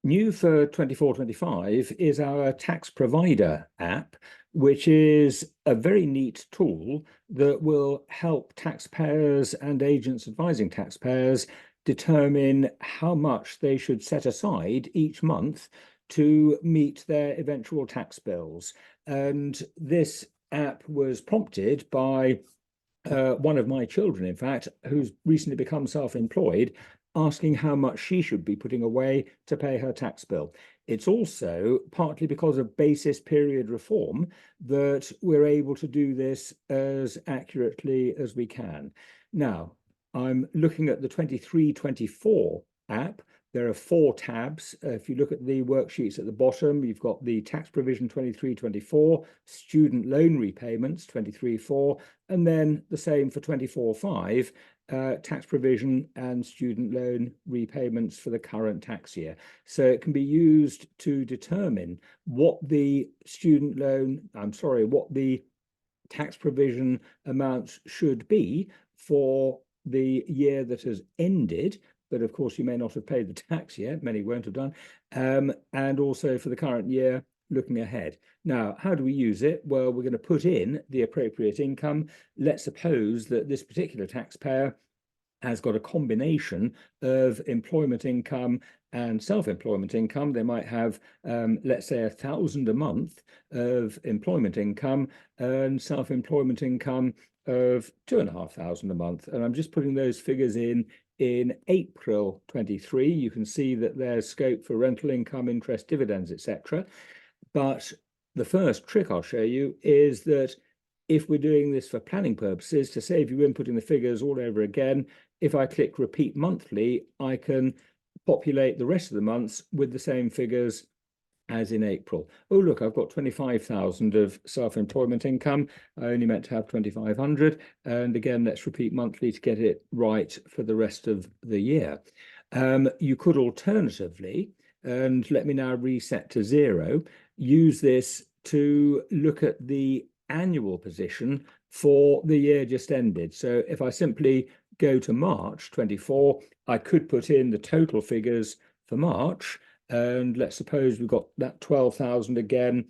New for 24-25 is our tax provider app, which is a very neat tool that will help taxpayers and agents advising taxpayers determine how much they should set aside each month to meet their eventual tax bills. And this app was prompted by one of my children, in fact, who's recently become self-employed, asking how much she should be putting away to pay her tax bill. It's also partly because of basis period reform that we're able to do this as accurately as we can. Now, I'm looking at the 23-24 app. There are 4 tabs. If you look at the worksheets at the bottom, you've got the tax provision 23-24, student loan repayments 23-4, and then the same for 24-5, tax provision and student loan repayments for the current tax year. So it can be used to determine what the what the tax provision amounts should be for the year that has ended. But of course, you may not have paid the tax yet. Many won't have done. And also for the current year, looking ahead. Now, how do we use it? Well, we're going to put in the appropriate income. Let's suppose that this particular taxpayer has got a combination of employment income and self-employment income. They might have, let's say, 1,000 a month of employment income and self-employment income of 2,500 a month. And I'm just putting those figures in April 23. You can see that there's scope for rental income, interest, dividends, etc. But the first trick I'll show you is that if we're doing this for planning purposes, to save you inputting the figures all over again, if I click repeat monthly, I can populate the rest of the months with the same figures as in April. Oh, look, I've got 25,000 of self-employment income. I only meant to have 2,500. And again, let's repeat monthly to get it right for the rest of the year. You could alternatively, and let me now reset to 0, use this to look at the annual position for the year just ended. So if I simply go to March 24, I could put in the total figures for March. And let's suppose we've got that 12,000 again.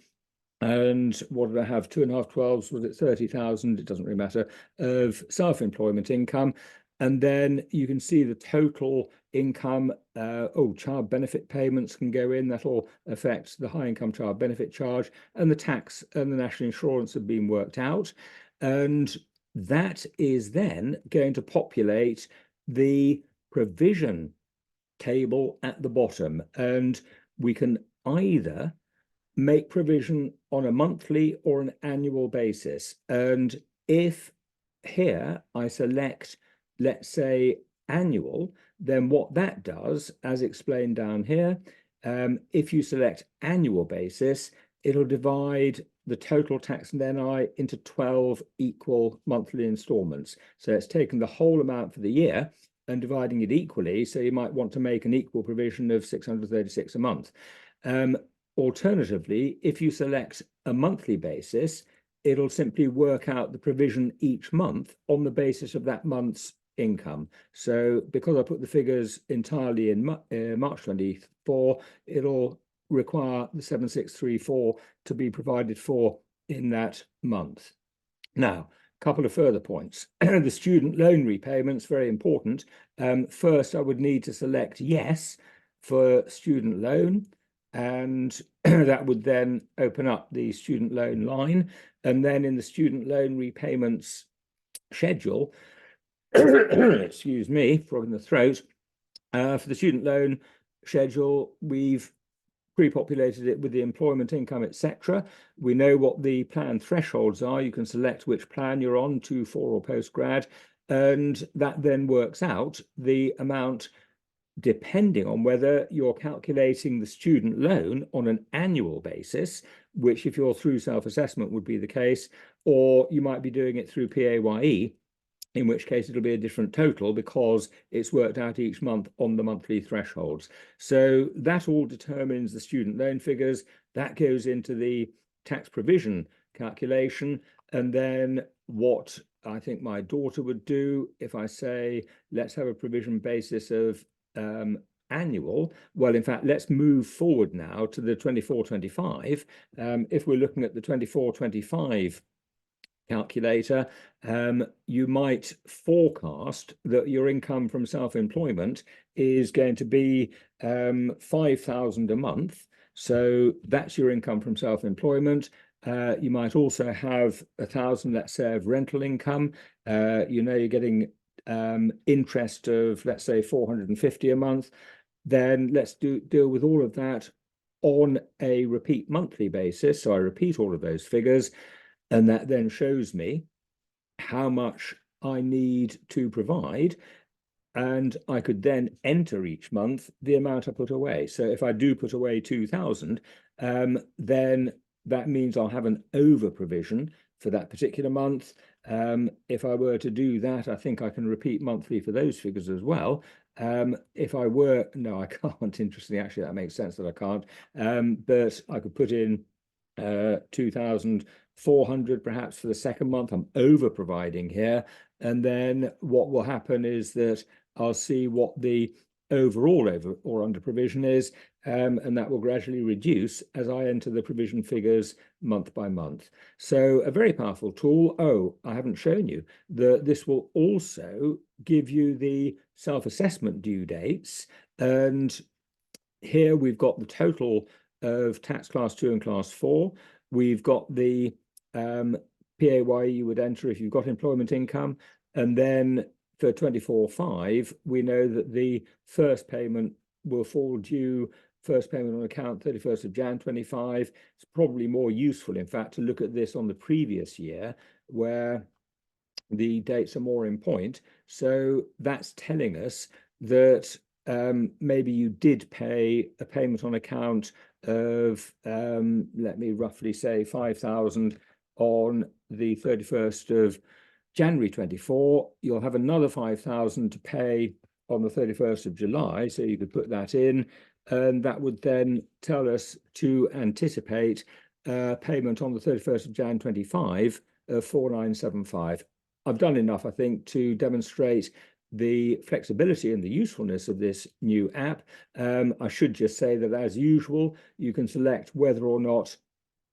And what did I have? 2.5 12s, was it 30,000? It doesn't really matter, of self-employment income. And then you can see the total income. Child benefit payments can go in. That'll affect the high income child benefit charge, and the tax and the national insurance have been worked out. And that is then going to populate the provision table at the bottom. And we can either make provision on a monthly or an annual basis. And if here I select, let's say, annual, then what that does, as explained down here, if you select annual basis, it'll divide the total tax and NI into 12 equal monthly installments. So it's taken the whole amount for the year and dividing it equally. So you might want to make an equal provision of 636 a month. Alternatively, if you select a monthly basis, it'll simply work out the provision each month on the basis of that month's income. So because I put the figures entirely in March 24, it'll require the 7634 to be provided for in that month. Now, a couple of further points. The student loan repayments, very important. First, I would need to select yes for student loan, and that would then open up the student loan line. And then in the student loan repayments schedule, excuse me, frog in the throat, for the student loan schedule, we've pre-populated it with the employment income, etc. We know what the plan thresholds are. You can select which plan you're on, 2, 4, or postgrad, and that then works out the amount depending on whether you're calculating the student loan on an annual basis, which if you're through self-assessment would be the case, or you might be doing it through PAYE, in which case it'll be a different total because it's worked out each month on the monthly thresholds. So that all determines the student loan figures. That goes into the tax provision calculation. And then what I think my daughter would do, if I say, let's have a provision basis of annual, well, in fact, let's move forward now to the 24-25. If we're looking at the 24-25 calculator, you might forecast that your income from self-employment is going to be 5,000 a month. So that's your income from self-employment. You might also have 1,000, let's say, of rental income. You're getting interest of, let's say, 450 a month. Then let's deal with all of that on a repeat monthly basis. So I repeat all of those figures, and that then shows me how much I need to provide. And I could then enter each month the amount I put away. So if I do put away 2,000, then that means I'll have an over provision for that particular month. If I were to do that, I think I can repeat monthly for those figures as well. If I were, no, I can't. Interestingly, actually, that makes sense that I can't. But I could put in 2,400 perhaps for the second month. I'm over providing here. And then what will happen is that I'll see what the overall over or under provision is, and that will gradually reduce as I enter the provision figures month by month. So a very powerful tool. Oh, I haven't shown you that this will also give you the self-assessment due dates. And here we've got the total of tax class 2 and class 4. We've got the PAYE you would enter if you've got employment income. And then for 24/5, we know that the first payment will fall due, first payment on account 31st of Jan 25. It's probably more useful, in fact, to look at this on the previous year where the dates are more in point. So that's telling us that maybe you did pay a payment on account of, let me roughly say 5,000 on the 31st of January 24. You'll have another 5,000 to pay on the 31st of July. So you could put that in, and that would then tell us to anticipate payment on the 31st of Jan 25 of 4,975. I've done enough, I think, to demonstrate the flexibility and the usefulness of this new app. I should just say that, as usual, you can select whether or not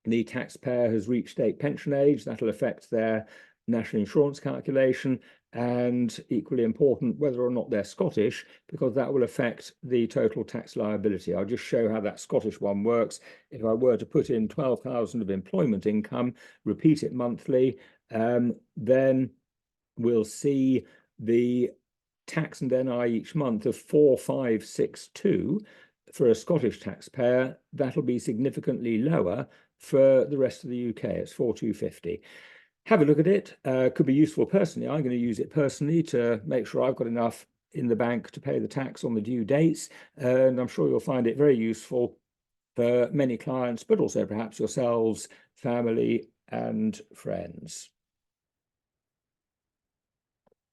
the taxpayer has reached state pension age. That'll affect their national insurance calculation, and equally important, whether or not they're Scottish, because that will affect the total tax liability. I'll just show how that Scottish one works. If I were to put in 12,000 of employment income, repeat it monthly, then we'll see the tax and NI each month of 4,562 for a Scottish taxpayer. That'll be significantly lower for the rest of the UK. It's 4,250. Have a look at it. Could be useful personally. I'm going to use it personally to make sure I've got enough in the bank to pay the tax on the due dates. And I'm sure you'll find it very useful for many clients, but also perhaps yourselves, family, and friends.